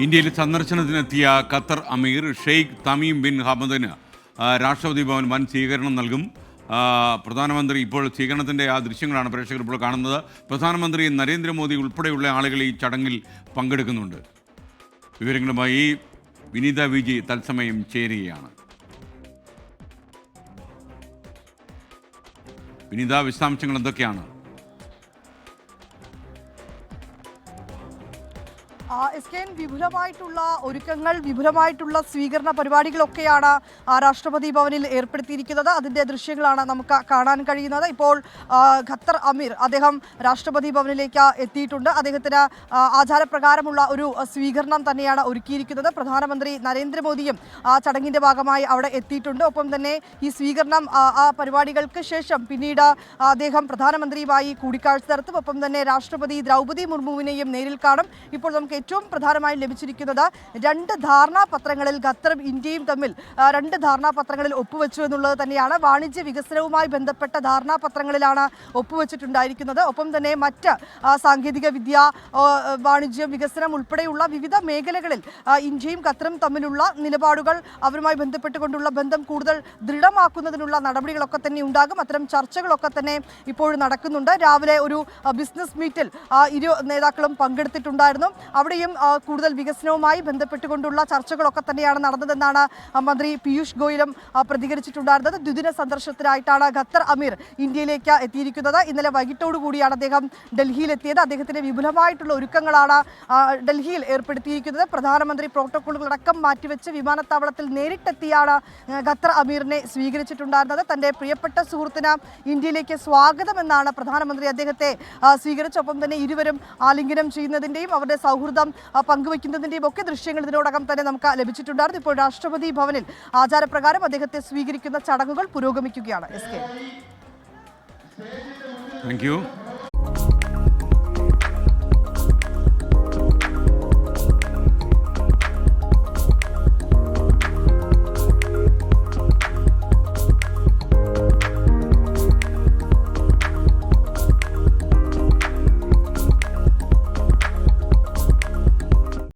ഇന്ത്യയിൽ സന്ദർശനത്തിനെത്തിയ ഖത്തർ അമീർ Sheikh Tamim bin ഹമദിന് രാഷ്ട്രപതി ഭവൻ വൻ സ്വീകരണം നൽകും. പ്രധാനമന്ത്രി ഇപ്പോൾ സ്വീകരണത്തിൻ്റെ ആ ദൃശ്യങ്ങളാണ് പ്രേക്ഷകർ ഇപ്പോൾ കാണുന്നത്. പ്രധാനമന്ത്രി നരേന്ദ്രമോദി ഉൾപ്പെടെയുള്ള ആളുകൾ ഈ ചടങ്ങിൽ പങ്കെടുക്കുന്നുണ്ട്. വിവരങ്ങളുമായി വിനീത വിജി തത്സമയം ചേരുകയാണ്. വിനീത, വിശദാംശങ്ങൾ എന്തൊക്കെയാണ്? വിപുലമായിട്ടുള്ള ഒരുക്കങ്ങൾ, വിപുലമായിട്ടുള്ള സ്വീകരണ പരിപാടികളൊക്കെയാണ് രാഷ്ട്രപതി ഭവനിൽ ഏർപ്പെടുത്തിയിരിക്കുന്നത്. അതിൻ്റെ ദൃശ്യങ്ങളാണ് നമുക്ക് കാണാൻ കഴിയുന്നത്. ഇപ്പോൾ ഖത്തർ അമീർ അദ്ദേഹം രാഷ്ട്രപതി ഭവനിലേക്ക് എത്തിയിട്ടുണ്ട്. അദ്ദേഹത്തിന് ആചാരപ്രകാരമുള്ള ഒരു സ്വീകരണം തന്നെയാണ് ഒരുക്കിയിരിക്കുന്നത്. പ്രധാനമന്ത്രി നരേന്ദ്രമോദിയും ആ ചടങ്ങിൻ്റെ ഭാഗമായി അവിടെ എത്തിയിട്ടുണ്ട്. ഒപ്പം തന്നെ ഈ സ്വീകരണം ആ പരിപാടികൾക്ക് ശേഷം പിന്നീട് അദ്ദേഹം പ്രധാനമന്ത്രിയുമായി കൂടിക്കാഴ്ച നടത്തും. ഒപ്പം തന്നെ രാഷ്ട്രപതി ദ്രൗപദി മുർമുവിനെയും നേരിൽ കാണും. ഇപ്പോൾ നമുക്ക് ഏറ്റവും പ്രധാനമായും ലഭിച്ചിരിക്കുന്നത് 2 ധാരണാപത്രങ്ങളിൽ ഖത്തറും ഇന്ത്യയും തമ്മിൽ 2 ധാരണാപത്രങ്ങളിൽ ഒപ്പുവെച്ചു എന്നുള്ളത് തന്നെയാണ്. വാണിജ്യ വികസനവുമായി ബന്ധപ്പെട്ട ധാരണാപത്രങ്ങളിലാണ് ഒപ്പുവെച്ചിട്ടുണ്ടായിരിക്കുന്നത്. ഒപ്പം തന്നെ മറ്റ് സാങ്കേതിക വിദ്യ, വാണിജ്യം, വികസനം ഉൾപ്പെടെയുള്ള വിവിധ മേഖലകളിൽ ഇന്ത്യയും ഖത്തറും തമ്മിലുള്ള നിലപാടുകൾ, അവരുമായി ബന്ധപ്പെട്ടുകൊണ്ടുള്ള ബന്ധം കൂടുതൽ ദൃഢമാക്കുന്നതിനുള്ള നടപടികളൊക്കെ തന്നെ ഉണ്ടാകും. അത്തരം ചർച്ചകളൊക്കെ തന്നെ ഇപ്പോഴും നടക്കുന്നുണ്ട്. രാവിലെ ഒരു ബിസിനസ് മീറ്റിൽ ഇരു നേതാക്കളും പങ്കെടുത്തിട്ടുണ്ടായിരുന്നു. അവിടെയും കൂടുതൽ വികസനവുമായി ബന്ധപ്പെട്ടുകൊണ്ടുള്ള ചർച്ചകളൊക്കെ തന്നെയാണ് നടന്നതെന്നാണ് മന്ത്രി പീയൂഷ് ഗോയലും പ്രതികരിച്ചിട്ടുണ്ടായിരുന്നത്. ദ്വിദിന സന്ദർശനത്തിനായിട്ടാണ് ഖത്തർ അമീർ ഇന്ത്യയിലേക്ക് എത്തിയിരിക്കുന്നത്. ഇന്നലെ വൈകിട്ടോടുകൂടിയാണ് അദ്ദേഹം ഡൽഹിയിലെത്തിയത്. അദ്ദേഹത്തിന് വിപുലമായിട്ടുള്ള ഒരുക്കങ്ങളാണ് ഡൽഹിയിൽ ഏർപ്പെടുത്തിയിരിക്കുന്നത്. പ്രധാനമന്ത്രി പ്രോട്ടോക്കോളുകളടക്കം മാറ്റിവെച്ച് വിമാനത്താവളത്തിൽ നേരിട്ടെത്തിയാണ് ഖത്തർ അമീറിനെ സ്വീകരിച്ചിട്ടുണ്ടായിരുന്നത്. തൻ്റെ പ്രിയപ്പെട്ട സുഹൃത്തിന് ഇന്ത്യയിലേക്ക് സ്വാഗതമെന്നാണ് പ്രധാനമന്ത്രി അദ്ദേഹത്തെ സ്വീകരിച്ചൊപ്പം തന്നെ ഇരുവരും ആലിംഗനം ചെയ്യുന്നതിൻ്റെയും അവരുടെ സൗഹൃദം പങ്കുവയ്ക്കുന്നതിൻ്റെയും ഒക്കെ ദൃശ്യങ്ങൾ ഇതിനോടകം തന്നെ നമുക്ക് ലഭിച്ചിട്ടുണ്ടായിരുന്നു. ഇപ്പോൾ രാഷ്ട്രപതി ഭവനിൽ ആചാരപ്രകാരം അദ്ദേഹത്തെ സ്വീകരിക്കുന്ന ചടങ്ങുകൾ പുരോഗമിക്കുകയാണ്. Thank you.